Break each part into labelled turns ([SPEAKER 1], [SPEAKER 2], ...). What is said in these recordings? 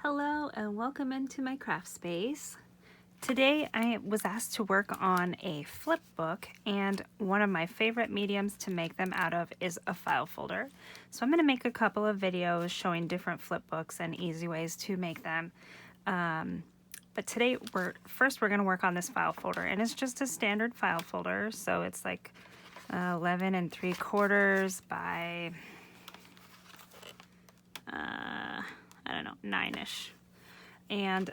[SPEAKER 1] Hello and welcome into my craft space. Today I was asked to work on a flip book, and one of my favorite mediums to make them out of is a file folder. So I'm going to make a couple of videos showing different flip books and easy ways to make them. But today we're going to work on this file folder, and it's just a standard file folder. So it's like 11 3/4 by I don't know, 9-ish. And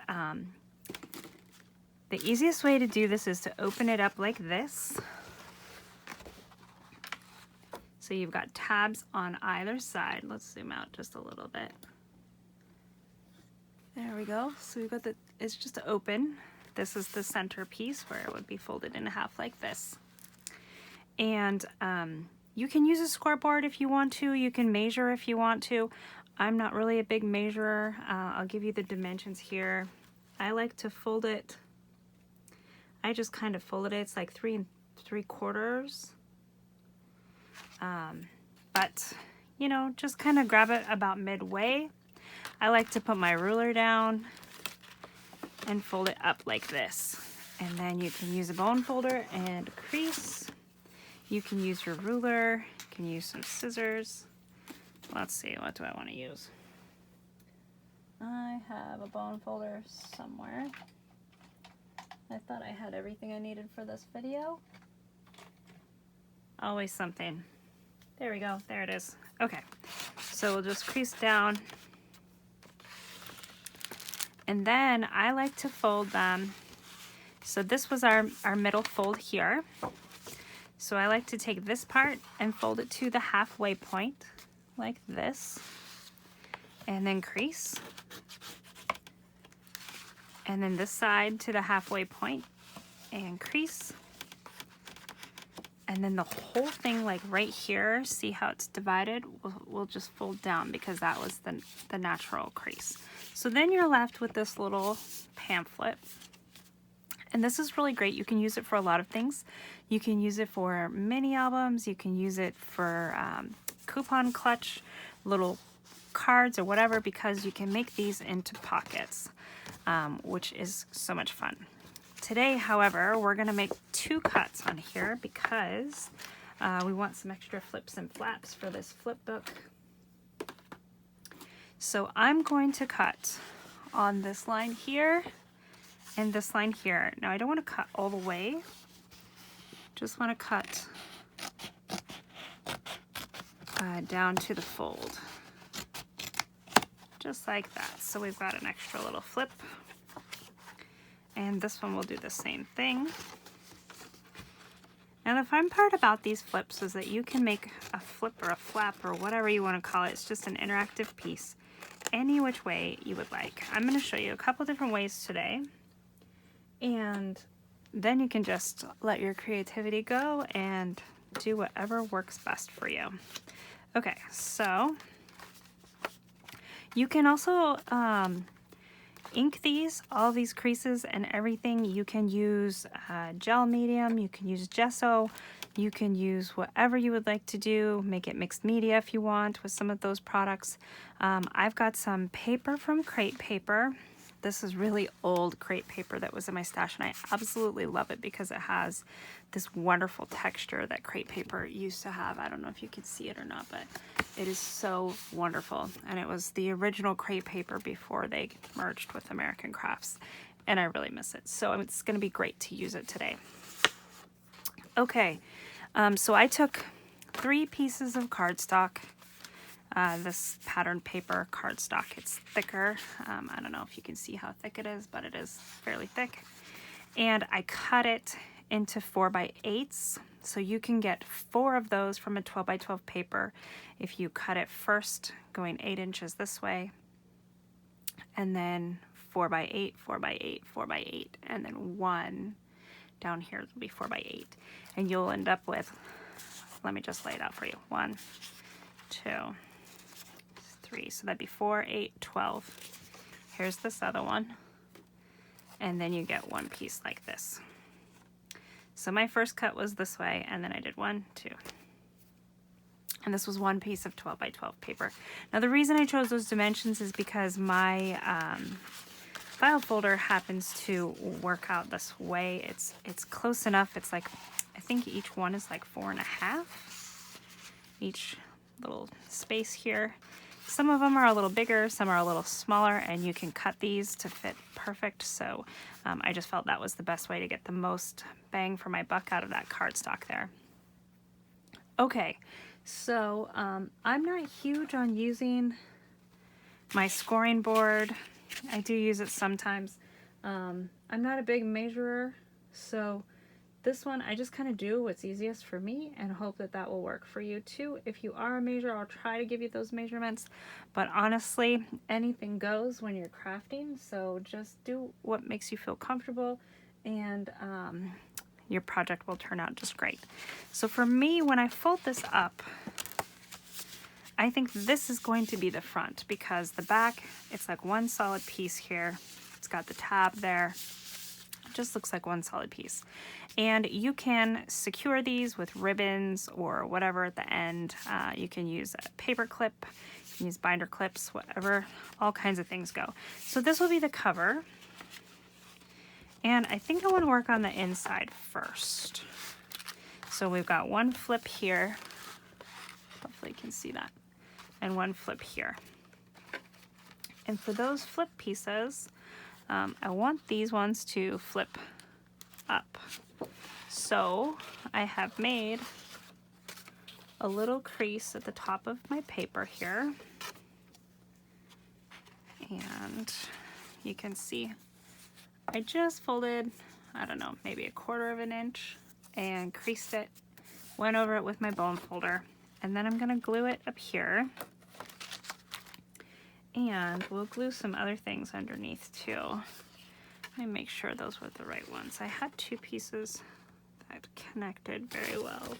[SPEAKER 1] the easiest way to do this is to open it up like this. So you've got tabs on either side. Let's zoom out just a little bit. There we go. So we've got it's just open. This is the center piece where it would be folded in half like this. And you can use a scoreboard if you want to. You can measure if you want to. I'm not really a big measurer. I'll give you the dimensions here. I like to fold it. I just kind of folded it. It's like 3 3/4. But you know, just kind of grab it about midway. I like to put my ruler down and fold it up like this. And then you can use a bone folder and crease. You can use your ruler. You can use some scissors. Let's see, what do I want to use? I have a bone folder somewhere. I thought I had everything I needed for this video. Always something. There we go, there it is. Okay, so we'll just crease down. And then I like to fold them. So this was our middle fold here. So I like to take this part and fold it to the halfway point, like this, and then crease, and then this side to the halfway point and crease, and then the whole thing, like right here, see how it's divided, we'll just fold down because that was the natural crease. So then you're left with this little pamphlet, and this is really great. You can use it for a lot of things. You can use it for mini albums, you can use it for coupon clutch, little cards or whatever, because you can make these into pockets, which is so much fun. Today, however, we're going to make 2 cuts on here because we want some extra flips and flaps for this flip book. So I'm going to cut on this line here and this line here. Now I don't want to cut all the way, just want to cut down to the fold, just like that. So we've got an extra little flip, and this one will do the same thing. And the fun part about these flips is that you can make a flip or a flap or whatever you want to call it. It's just an interactive piece any which way you would like. I'm going to show you a couple different ways today, and then you can just let your creativity go and do whatever works best for you. Okay, so you can also ink all these creases and everything. You can use gel medium, you can use gesso, you can use whatever you would like to do. Make it mixed media if you want with some of those products. I've got some paper from Crepe Paper. This is really old crepe paper that was in my stash, and I absolutely love it because it has this wonderful texture that crepe paper used to have. I don't know if you can see it or not, but it is so wonderful. And it was the original crepe paper before they merged with American Crafts, and I really miss it. So it's going to be great to use it today. Okay, so I took 3 pieces of cardstock. This patterned paper cardstock. It's thicker. I don't know if you can see how thick it is, but it is fairly thick. And I cut it into 4x8s. So you can get 4 of those from a 12x12 paper if you cut it first, going 8 inches this way, and then 4x8, 4x8, 4x8, and then 1 down here will be 4x8. And you'll end up with, let me just lay it out for you. 1, 2, 3, so that'd be 4, 8, 12. Here's this other one, and then you get 1 piece like this. So my first cut was this way, and then I did 1, 2. And this was one piece of 12 by 12 paper. Now the reason I chose those dimensions is because my file folder happens to work out this way. It's close enough. It's like, I think each one is like 4.5. Each little space here. Some of them are a little bigger, some are a little smaller, and you can cut these to fit perfect. So I just felt that was the best way to get the most bang for my buck out of that cardstock there. Okay, so I'm not huge on using my scoring board. I do use it sometimes. I'm not a big measurer, so this one I just kind of do what's easiest for me and hope that that will work for you too. If you are a measurer, I'll try to give you those measurements, but honestly, anything goes when you're crafting, so just do what makes you feel comfortable, and your project will turn out just great. So for me, when I fold this up, I think this is going to be the front, because the back, it's like one solid piece here. It's got the tab there. It just looks like one solid piece. And you can secure these with ribbons or whatever at the end. You can use a paper clip, you can use binder clips, whatever, all kinds of things go. So this will be the cover. And I think I want to work on the inside first. So we've got one flip here. Hopefully you can see that. And one flip here. And for those flip pieces, I want these ones to flip up. So I have made a little crease at the top of my paper here. And you can see I just folded, I don't know, maybe 1/4 of an inch and creased it, went over it with my bone folder, and then I'm gonna glue it up here. And we'll glue some other things underneath too. Let me make sure those were the right ones. I had two pieces that connected very well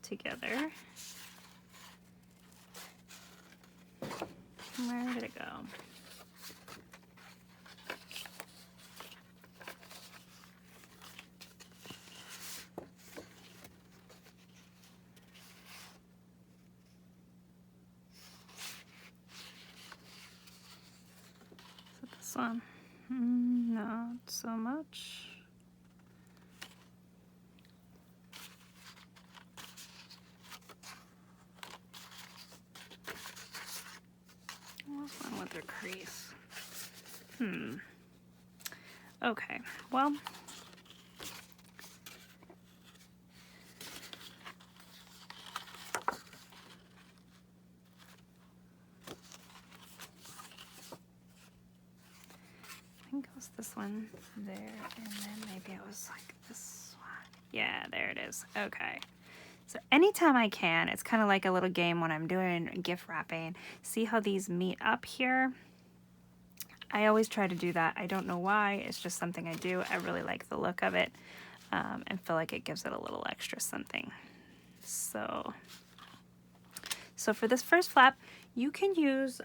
[SPEAKER 1] together. Where did it go? This one, not so much. What's one with a crease? Okay, well, I think it was this one there, and then maybe it was like this one. Yeah, there it is. Okay. So anytime I can, it's kind of like a little game when I'm doing gift wrapping. See how these meet up here? I always try to do that. I don't know why. It's just something I do. I really like the look of it and feel like it gives it a little extra something. So for this first flap, you can use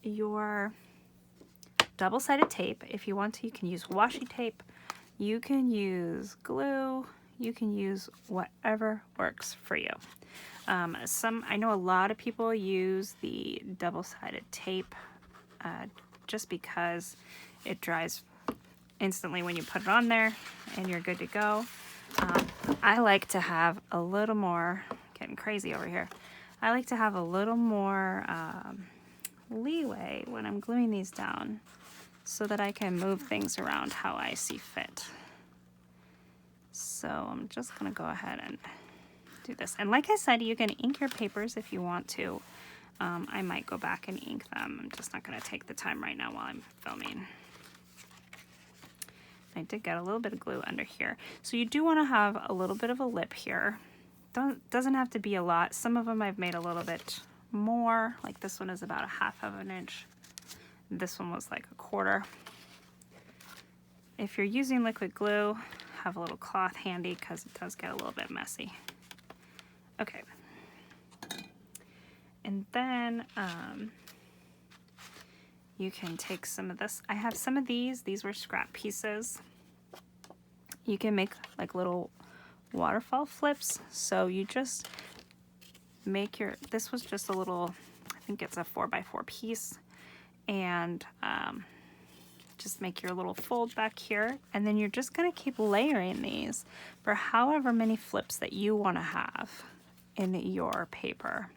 [SPEAKER 1] your double-sided tape. If you want to, you can use washi tape. You can use glue. You can use whatever works for you. I know a lot of people use the double-sided tape just because it dries instantly when you put it on there and you're good to go. I like to have a little more, getting crazy over here, I like to have a little more leeway when I'm gluing these down so that I can move things around how I see fit. So I'm just gonna go ahead and do this. And like I said, you can ink your papers if you want to. I might go back and ink them. I'm just not gonna take the time right now while I'm filming. I did get a little bit of glue under here. So you do wanna have a little bit of a lip here. Doesn't have to be a lot. Some of them I've made a little bit more. Like this one is about 1/2 of an inch. This one was like 1/4. If you're using liquid glue, have a little cloth handy because it does get a little bit messy. Okay. And then you can take some of this. I have some of these. These were scrap pieces. You can make like little waterfall flips. So you just make your, this was just a little, I think it's a 4x4 piece, and just make your little fold back here, and then you're just going to keep layering these for however many flips that you want to have in your paper.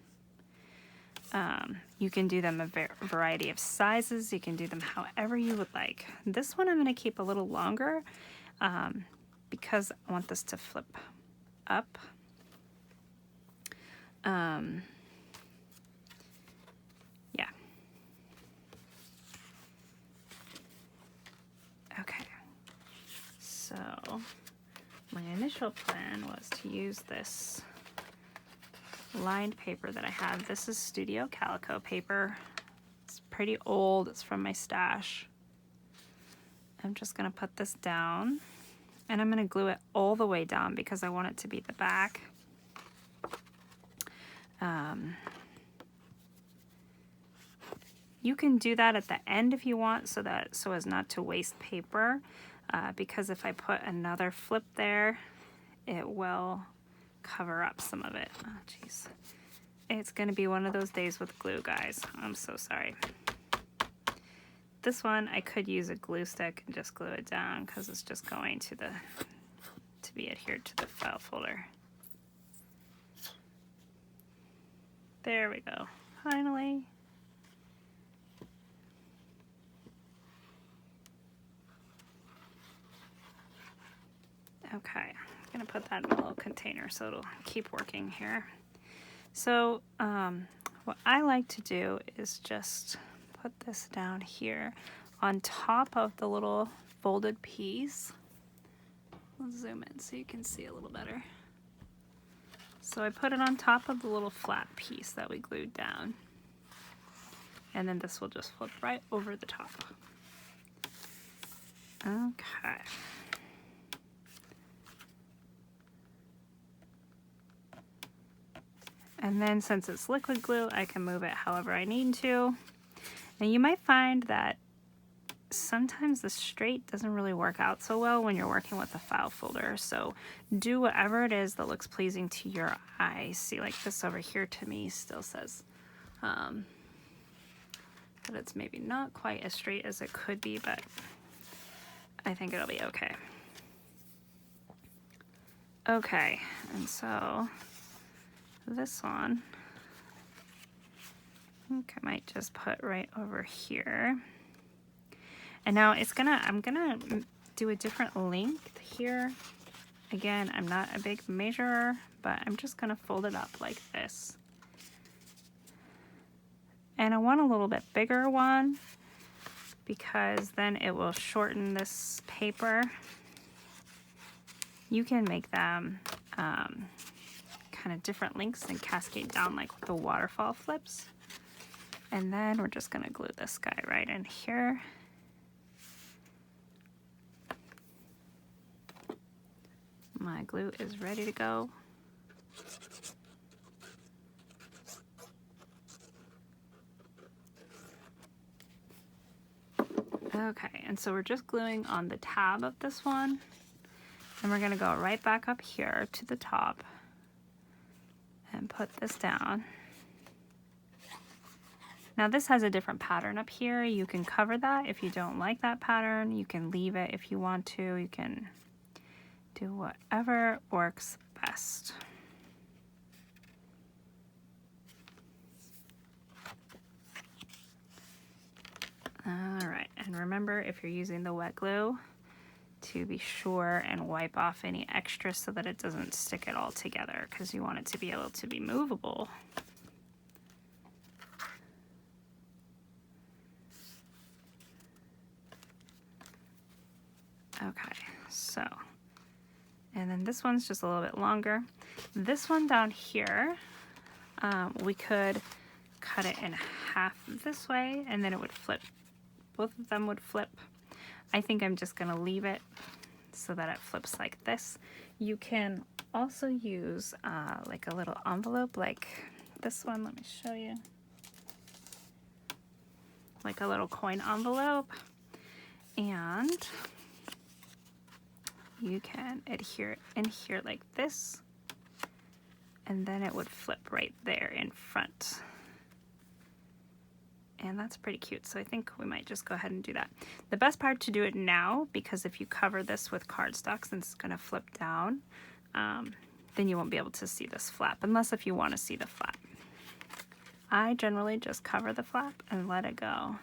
[SPEAKER 1] You can do them a variety of sizes. You can do them however you would like. This one I'm going to keep a little longer because I want this to flip up. Yeah. Okay. So my initial plan was to use this lined paper that I have. This is Studio Calico paper. It's pretty old. It's from my stash. I'm just going to put this down, and I'm going to glue it all the way down because I want it to be the back. You can do that at the end if you want, so as not to waste paper, because if I put another flip there, it will cover up some of it. Oh jeez, it's gonna be one of those days with glue, guys. I'm so sorry. This one I could use a glue stick and just glue it down because it's just going to be adhered to the file folder. There we go. Finally. Okay, I'm gonna put that in a little container so it'll keep working here. So what I like to do is just put this down here on top of the little folded piece. Let's zoom in so you can see a little better. So I put it on top of the little flat piece that we glued down. And then this will just flip right over the top. Okay. And then since it's liquid glue, I can move it however I need to. And you might find that sometimes the straight doesn't really work out so well when you're working with a file folder. So do whatever it is that looks pleasing to your eyes. See, like this over here to me still says that it's maybe not quite as straight as it could be, but I think it'll be okay. Okay, and so this one, I think I might just put right over here. And now I'm gonna do a different length here. Again, I'm not a big measurer, but I'm just gonna fold it up like this. And I want a little bit bigger one because then it will shorten this paper. You can make them kind of different lengths and cascade down like the waterfall flips. And then we're just gonna glue this guy right in here. My glue is ready to go. Okay, and so we're just gluing on the tab of this one. And we're gonna go right back up here to the top and put this down. Now this has a different pattern up here. You can cover that if you don't like that pattern. You can leave it if you want to. You can do whatever works best. All right, and remember if you're using the wet glue to be sure and wipe off any extra so that it doesn't stick it all together because you want it to be able to be movable. Okay, so, and then this one's just a little bit longer. This one down here, we could cut it in half this way and then it would flip. Both of them would flip. I think I'm just gonna leave it so that it flips like this. You can also use like a little envelope like this one. Let me show you. Like a little coin envelope. And you can adhere it in here like this. and then it would flip right there in front. And that's pretty cute, so I think we might just go ahead and do that. The best part to do it now, because if you cover this with cardstock, since it's going to flip down, then you won't be able to see this flap, unless if you want to see the flap. I generally just cover the flap and let it go.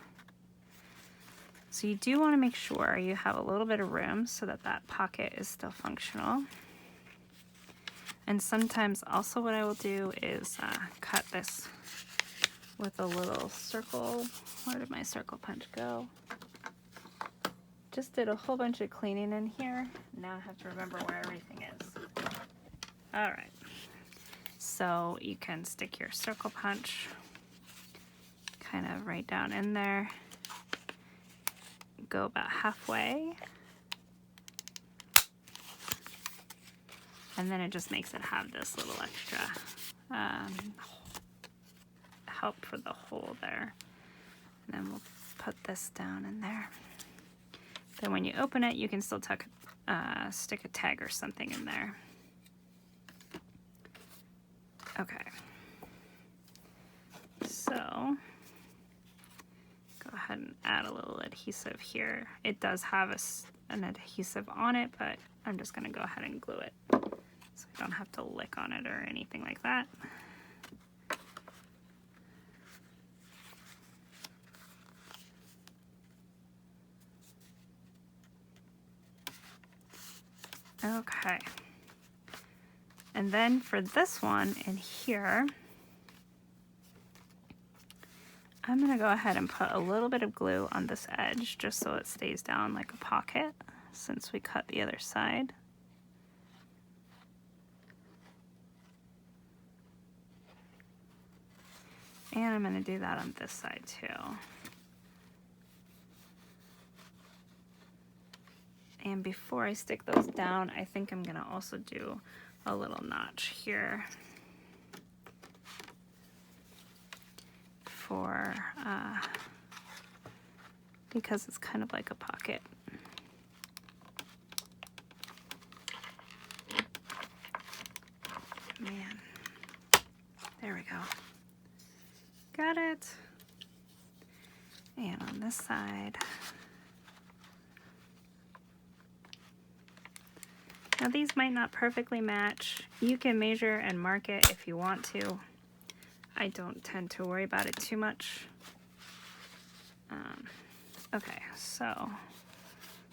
[SPEAKER 1] So you do want to make sure you have a little bit of room so that that pocket is still functional. And sometimes also what I will do is cut this with a little circle. Where did my circle punch go? Just did a whole bunch of cleaning in here. Now I have to remember where everything is. All right. So you can stick your circle punch kind of right down in there. Go about halfway. And then it just makes it have this little extra help for the hole there. And then we'll put this down in there. Then when you open it, you can still stick a tag or something in there. Okay. So go ahead and add a little adhesive here. It does have an adhesive on it, but I'm just going to go ahead and glue it so I don't have to lick on it or anything like that. Okay. And then for this one in here, I'm going to go ahead and put a little bit of glue on this edge just so it stays down like a pocket since we cut the other side. And I'm going to do that on this side too. And before I stick those down, I think I'm going to also do a little notch here for, because it's kind of like a pocket. Man, there we go. Got it. And on this side. Now these might not perfectly match. You can measure and mark it if you want to. I don't tend to worry about it too much. Okay, so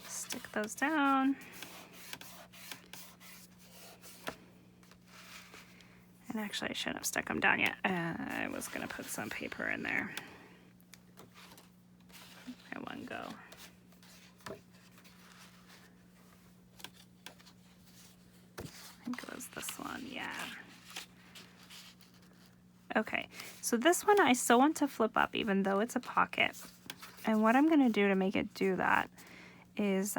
[SPEAKER 1] stick those down. And actually I shouldn't have stuck them down yet. I was gonna put some paper in there at one go. I think it was this one, yeah. Okay, so this one I still want to flip up even though it's a pocket. And what I'm gonna do to make it do that is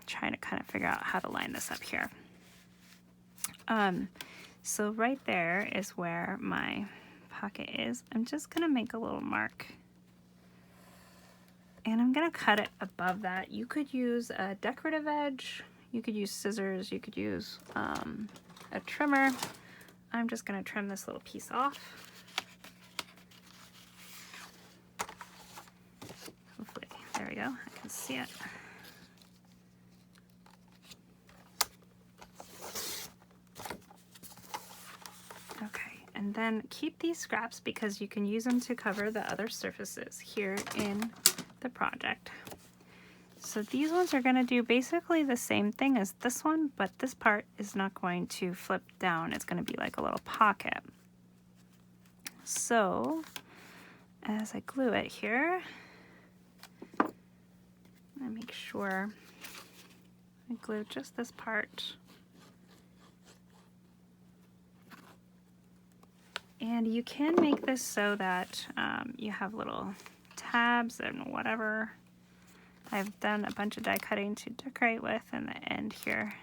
[SPEAKER 1] trying to kind of figure out how to line this up here. So right there is where my pocket is. I'm just gonna make a little mark. And I'm gonna cut it above that. You could use a decorative edge, you could use scissors, you could use a trimmer. I'm just gonna trim this little piece off. Hopefully, there we go, I can see it. Okay, and then keep these scraps because you can use them to cover the other surfaces here in the project. So these ones are going to do basically the same thing as this one, but this part is not going to flip down. It's going to be like a little pocket. So as I glue it here, I make sure I glue just this part. And you can make this so that you have little tabs and whatever. I've done a bunch of die cutting to decorate with in the end here.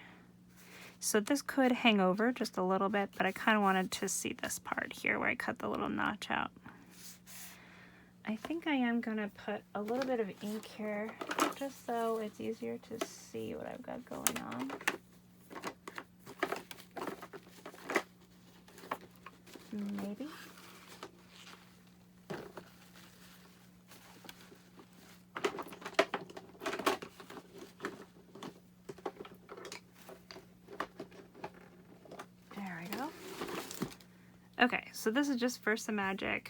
[SPEAKER 1] So this could hang over just a little bit, but I kind of wanted to see this part here where I cut the little notch out. I think I am going to put a little bit of ink here just so it's easier to see what I've got going on. maybe. There we go. Okay, so this is just Versamagic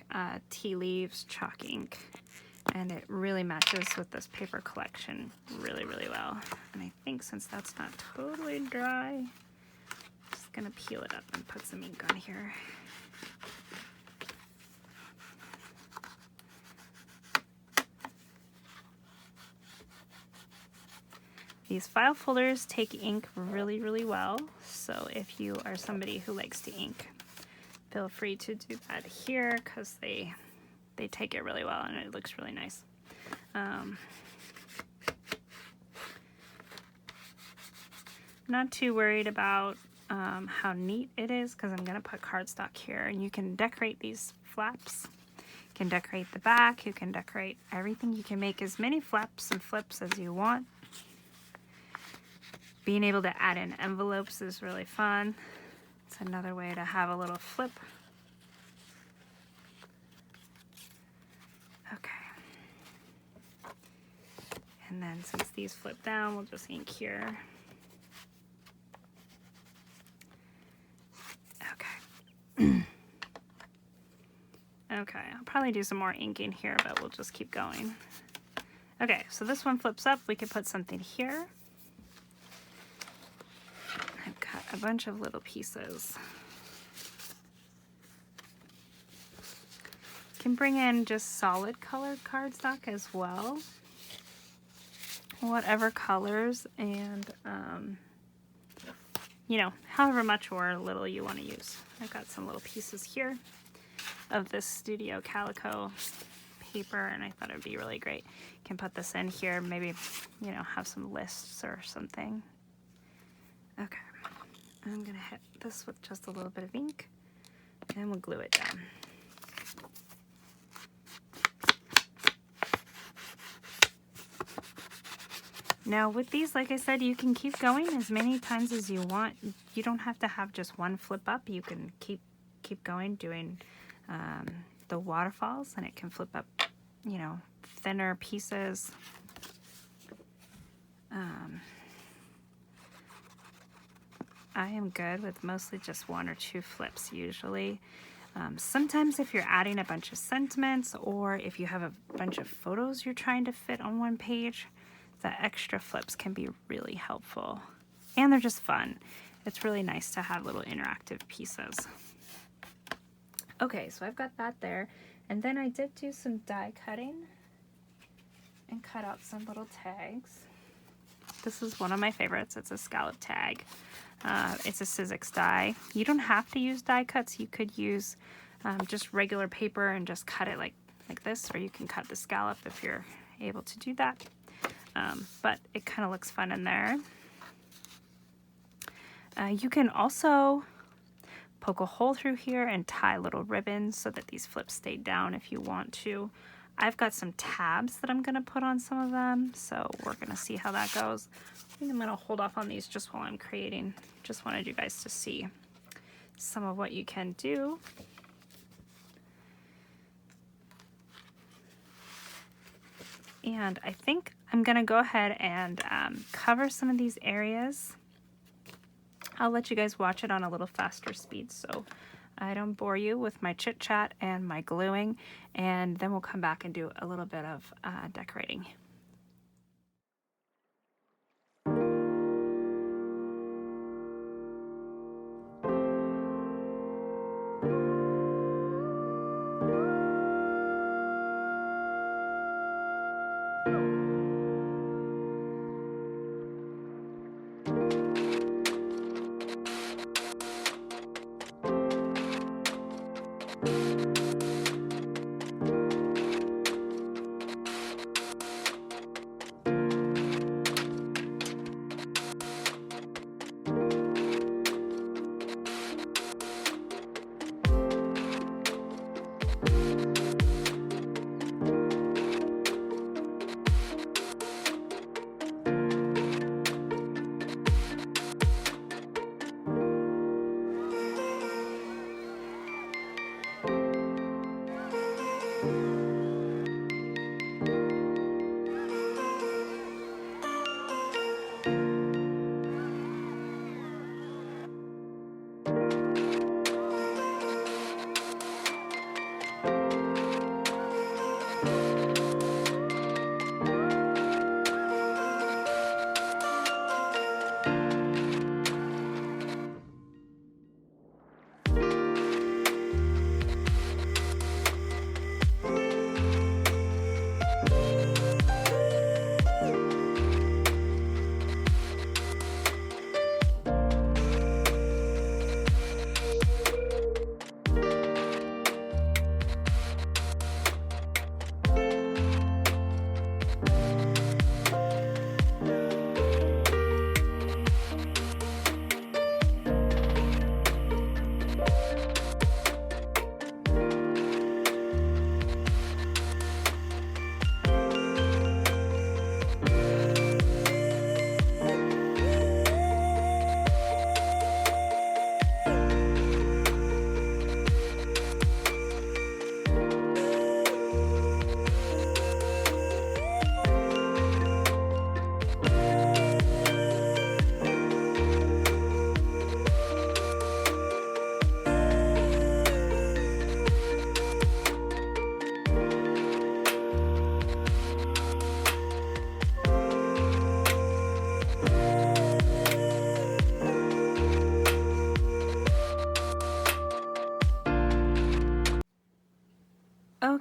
[SPEAKER 1] Tea Leaves chalk ink, and it really matches with this paper collection really, really well. And I think since that's not totally dry, I'm just gonna peel it up and put some ink on here. These file folders take ink really, really well, so if you are somebody who likes to ink, feel free to do that here because they take it really well and it looks really nice. Not too worried about how neat it is because I'm going to put cardstock here, and you can decorate these flaps. You can decorate the back, you can decorate everything. You can make as many flaps and flips as you want. Being able to add in envelopes is really fun. It's another way to have a little flip. Okay. And then since these flip down, we'll just ink here. Okay. Okay, I'll probably do some more inking here, but we'll just keep going. Okay, so this one flips up. We could put something here. I've got a bunch of little pieces. Can bring in just solid colored cardstock as well. Whatever colors and, you know, however much or little you want to use. I've got some little pieces here of this Studio Calico paper, and I thought it would be really great. You can put this in here, maybe, you know, have some lists or something. Okay. I'm going to hit this with just a little bit of ink, and we'll glue it down. Now with these, like I said, you can keep going as many times as you want. You don't have to have just one flip up. You can keep going doing the waterfalls, and it can flip up, you know, thinner pieces. I am good with mostly just one or two flips usually. Sometimes if you're adding a bunch of sentiments, or if you have a bunch of photos you're trying to fit on one page, the extra flips can be really helpful. And they're just fun. It's really nice to have little interactive pieces. Okay, so I've got that there. And then I did do some die cutting and cut out some little tags. This is one of my favorites. It's a scallop tag. It's a Sizzix die. You don't have to use die cuts. You could use just regular paper and just cut it like this, or you can cut the scallop if you're able to do that. But it kind of looks fun in there. You can also poke a hole through here and tie little ribbons so that these flips stay down if you want to. I've got some tabs that I'm going to put on some of them, so we're going to see how that goes. I think I'm going to hold off on these just while I'm creating. Just wanted you guys to see some of what you can do. And I think I'm going to go ahead and cover some of these areas. I'll let you guys watch it on a little faster speed so I don't bore you with my chit chat and my gluing, and then we'll come back and do a little bit of decorating.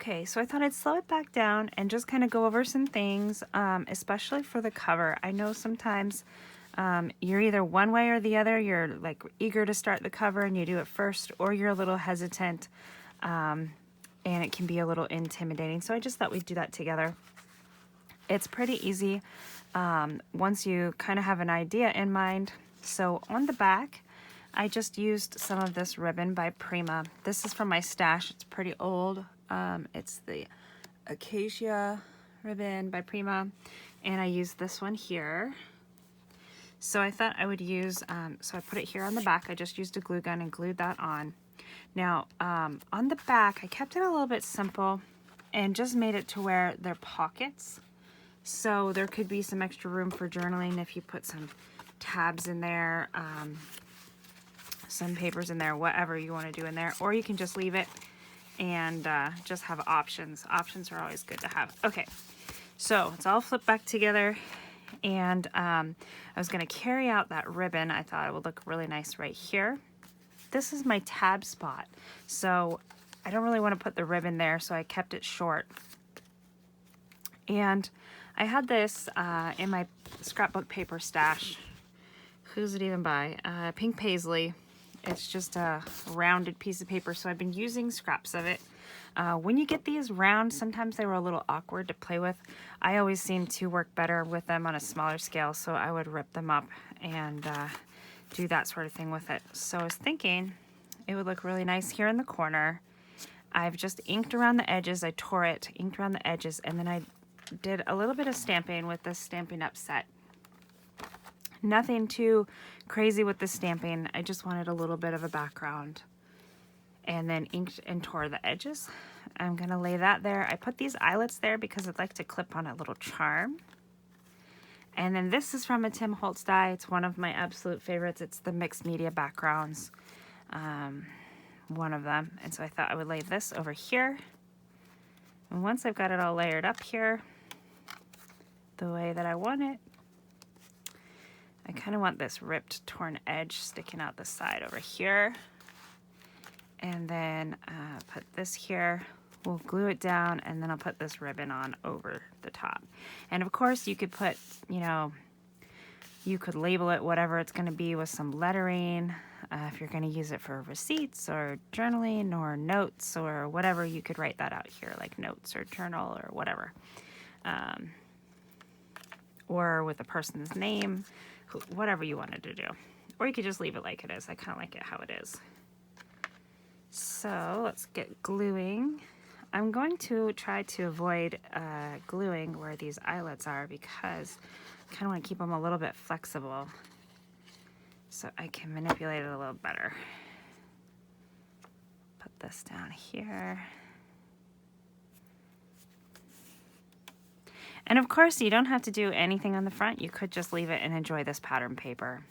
[SPEAKER 1] Okay, so I thought I'd slow it back down and just kind of go over some things, especially for the cover. I know sometimes you're either one way or the other. You're like eager to start the cover and you do it first, or you're a little hesitant and it can be a little intimidating. So I just thought we'd do that together. It's pretty easy once you kind of have an idea in mind. So on the back, I just used some of this ribbon by Prima. This is from my stash. It's pretty old. It's the Acacia ribbon by Prima, and I used this one here. So I thought I would use, so I put it here on the back. I just used a glue gun and glued that on. Now, on the back, I kept it a little bit simple and just made it to where they're pockets. So there could be some extra room for journaling if you put some tabs in there, some papers in there, whatever you want to do in there, or you can just leave it and just have options. Options are always good to have. Okay, so it's all flipped back together, and I was going to carry out that ribbon. I thought it would look really nice right here. This is my tab spot, so I don't really want to put the ribbon there, so I kept it short. And I had this in my scrapbook paper stash. Who's it even by? Pink Paisley. It's just a rounded piece of paper, so I've been using scraps of it. When you get these round, sometimes they were a little awkward to play with. I always seem to work better with them on a smaller scale, so I would rip them up and do that sort of thing with it. So I was thinking it would look really nice here in the corner. I've just inked around the edges. I tore it, inked around the edges, and then I did a little bit of stamping with this Stampin' Up set. Nothing too crazy with the stamping. I just wanted a little bit of a background. And then inked and tore the edges. I'm gonna lay that there. I put these eyelets there because I'd like to clip on a little charm. And then this is from a Tim Holtz die. It's one of my absolute favorites. It's the mixed media backgrounds, one of them. And so I thought I would lay this over here. And once I've got it all layered up here, the way that I want it, I kind of want this ripped, torn edge sticking out the side over here. And then put this here. We'll glue it down, and then I'll put this ribbon on over the top. And of course, you could put, you know, you could label it whatever it's going to be with some lettering. If you're going to use it for receipts or journaling or notes or whatever, you could write that out here, like notes or journal or whatever. Or with a person's name, whatever you wanted to do. Or you could just leave it like it is. I kind of like it how it is. So let's get gluing. I'm going to try to avoid gluing where these eyelets are because I kind of want to keep them a little bit flexible so I can manipulate it a little better. Put this down here. And of course, you don't have to do anything on the front. You could just leave it and enjoy this pattern paper.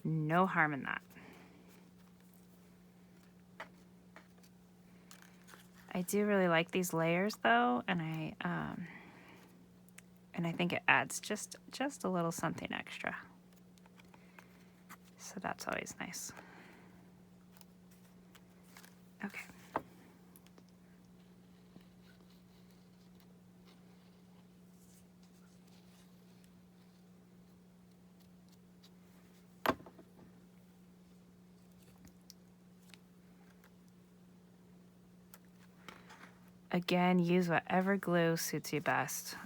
[SPEAKER 1] No harm in that. I do really like these layers though, and I think it adds just a little something extra. So that's always nice. Okay. Again, use whatever glue suits you best.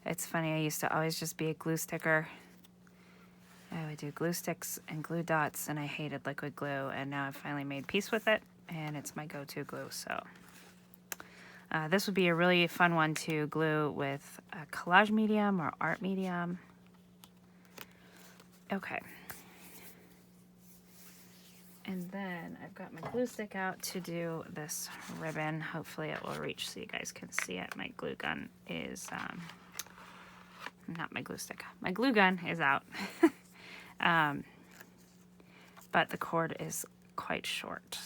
[SPEAKER 1] It's funny, I used to always just be a glue sticker. I would do glue sticks and glue dots, and I hated liquid glue, and now I've finally made peace with it, and it's my go-to glue. So this would be a really fun one to glue with a collage medium or art medium. Okay. And then I've got my glue stick out to do this ribbon. Hopefully it will reach so you guys can see it. My glue gun is, not my glue stick. My glue gun is out. But the cord is quite short.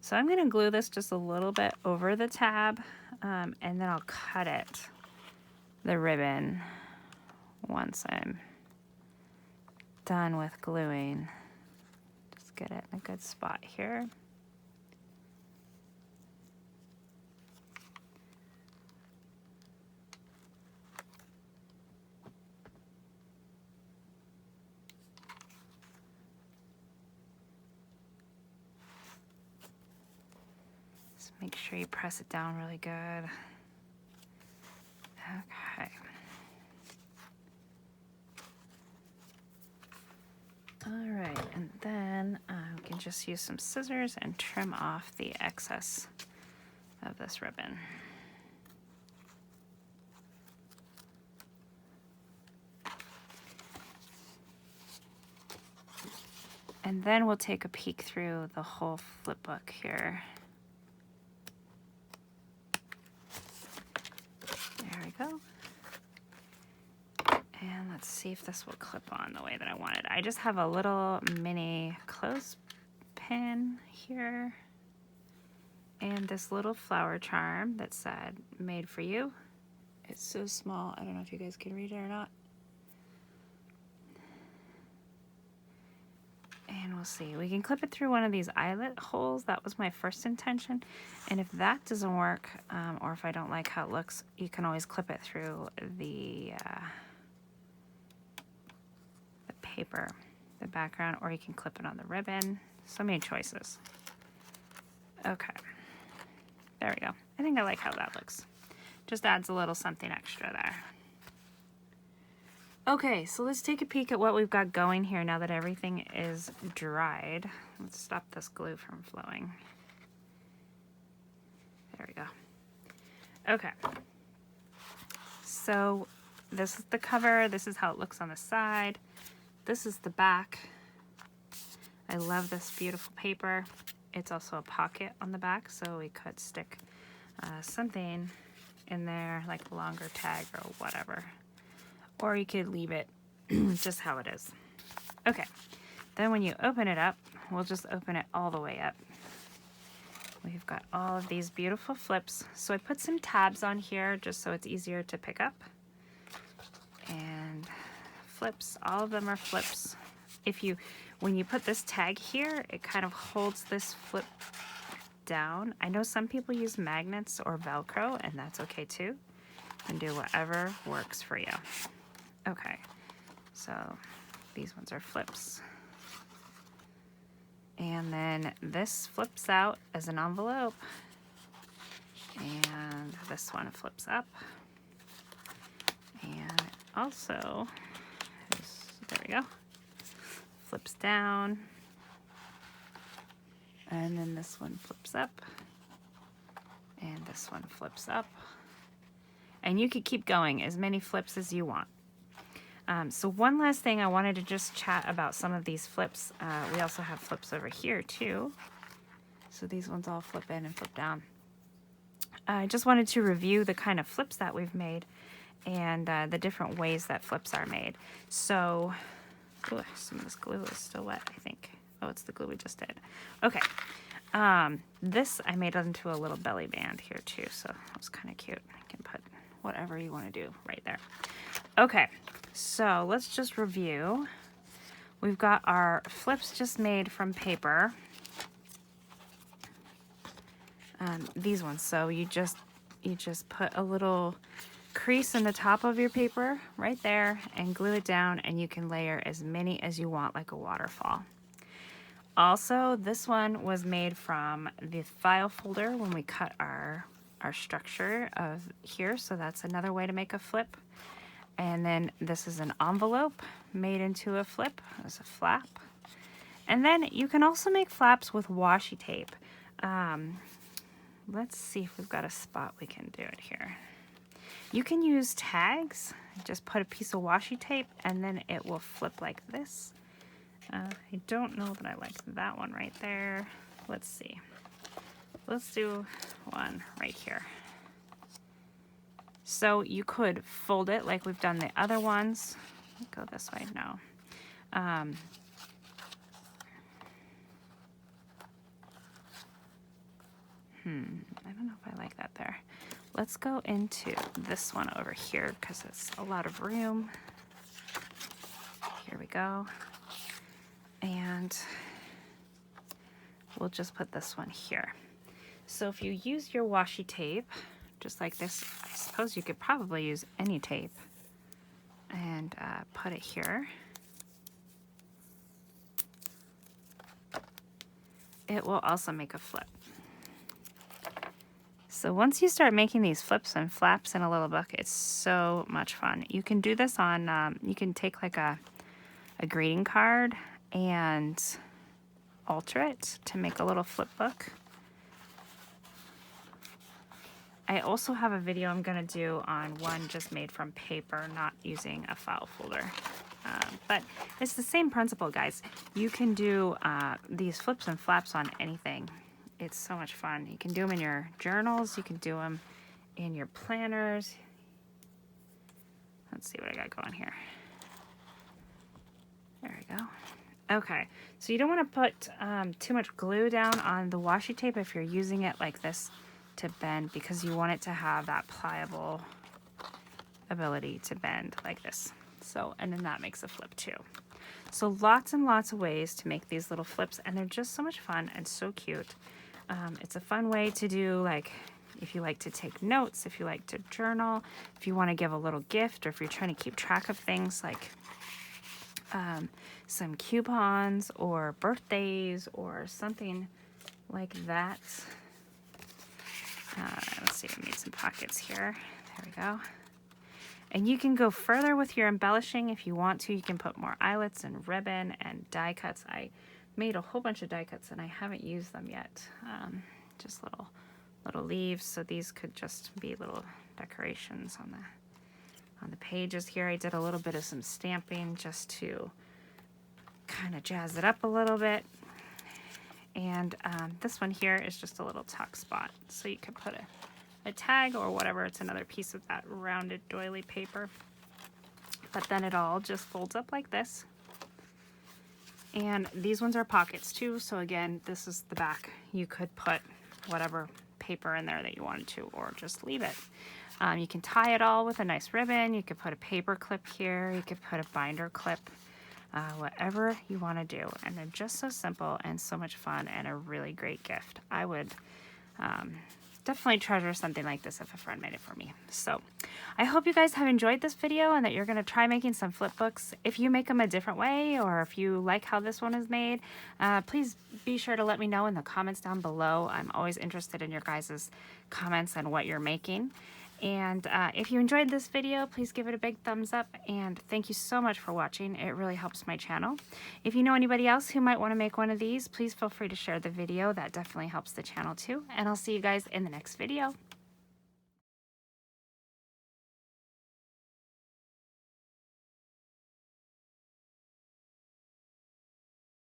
[SPEAKER 1] So I'm gonna glue this just a little bit over the tab, and then I'll cut it, the ribbon, once I'm done with gluing. Get it in a good spot here. Make sure you press it down really good. Okay. All right, and then we can just use some scissors and trim off the excess of this ribbon. And then we'll take a peek through the whole flip book here. There we go. And let's see if this will clip on the way that I want it. I just have a little mini clothespin here and this little flower charm that said made for you. It's so small, I don't know if you guys can read it or not. And we'll see. We can clip it through one of these eyelet holes. That was my first intention. And if that doesn't work, or if I don't like how it looks, you can always clip it through the paper, the background, or you can clip it on the ribbon. So many choices. Okay. There we go. I think I like how that looks. Just adds a little something extra there. Okay, so let's take a peek at what we've got going here now that everything is dried. Let's stop this glue from flowing. There we go. Okay. So this is the cover. This is how it looks on the side. This is the back. I love this beautiful paper. It's also a pocket on the back, so we could stick something in there, like a longer tag or whatever. Or you could leave it just how it is. Okay, then when you open it up, we'll just open it all the way up. We've got all of these beautiful flips. So I put some tabs on here just so it's easier to pick up. And flips, all of them are flips. When you put this tag here, it kind of holds this flip down. I know some people use magnets or Velcro, and that's okay too. You can do whatever works for you. Okay, so these ones are flips. And then this flips out as an envelope. And this one flips up. And also, there we go, flips down. And then this one flips up. And this one flips up. And you could keep going as many flips as you want. So one last thing, I wanted to just chat about some of these flips. We also have flips over here too. So these ones all flip in and flip down. I just wanted to review the kind of flips that we've made and the different ways that flips are made. So, ooh, some of this glue is still wet, I think. Oh, it's the glue we just did. Okay. This I made into a little belly band here too, so that was kind of cute. I can put whatever you want to do right there. Okay, so let's just review. We've got our flips just made from paper. These ones, so you just put a little crease in the top of your paper right there and glue it down, and you can layer as many as you want, like a waterfall. Also, this one was made from the file folder when we cut our structure of here, so that's another way to make a flip. And then this is an envelope made into a flip as a flap. And then you can also make flaps with washi tape. Let's see if we've got a spot we can do it here. You can use tags, just put a piece of washi tape and then it will flip like this. I don't know that I like that one right there. Let's see. Let's do one right here. So you could fold it like we've done the other ones. Go this way, no. I don't know if I like that there. Let's go into this one over here because it's a lot of room. Here we go. And we'll just put this one here. So if you use your washi tape, just like this, I suppose you could probably use any tape, and put it here. It will also make a flip. So once you start making these flips and flaps in a little book, it's so much fun. You can do this on, you can take like a greeting card and alter it to make a little flip book. I also have a video I'm going to do on one just made from paper, not using a file folder. But it's the same principle, guys. You can do these flips and flaps on anything. It's so much fun. You can do them in your journals. You can do them in your planners. Let's see what I got going here. There we go. Okay, so you don't want to put too much glue down on the washi tape if you're using it like this to bend, because you want it to have that pliable ability to bend like this. So, and then that makes a flip too. So lots and lots of ways to make these little flips, and they're just so much fun and so cute. It's a fun way to do, like, if you like to take notes, if you like to journal, if you want to give a little gift, or if you're trying to keep track of things like some coupons or birthdays or something like that. Let's see, I made some pockets here. There we go. And you can go further with your embellishing if you want to. You can put more eyelets and ribbon and die cuts. I made a whole bunch of die cuts and I haven't used them yet. Just little leaves. So these could just be little decorations on the pages here. I did a little bit of some stamping just to kind of jazz it up a little bit. And this one here is just a little tuck spot. So you could put a tag or whatever. It's another piece of that rounded doily paper. But then it all just folds up like this. And these ones are pockets too. So again, this is the back. You could put whatever paper in there that you wanted to, or just leave it. You can tie it all with a nice ribbon. You could put a paper clip here. You could put a binder clip. Whatever you want to do, and they're just so simple and so much fun and a really great gift. I would definitely treasure something like this if a friend made it for me. So I hope you guys have enjoyed this video and that you're going to try making some flip books. If you make them a different way, or if you like how this one is made, please be sure to let me know in the comments down below. I'm always interested in your guys' comments and what you're making. And if you enjoyed this video, please give it a big thumbs up, and thank you so much for watching. It really helps my channel. If you know anybody else who might want to make one of these, please feel free to share the video. That definitely helps the channel too. And I'll see you guys in the next video.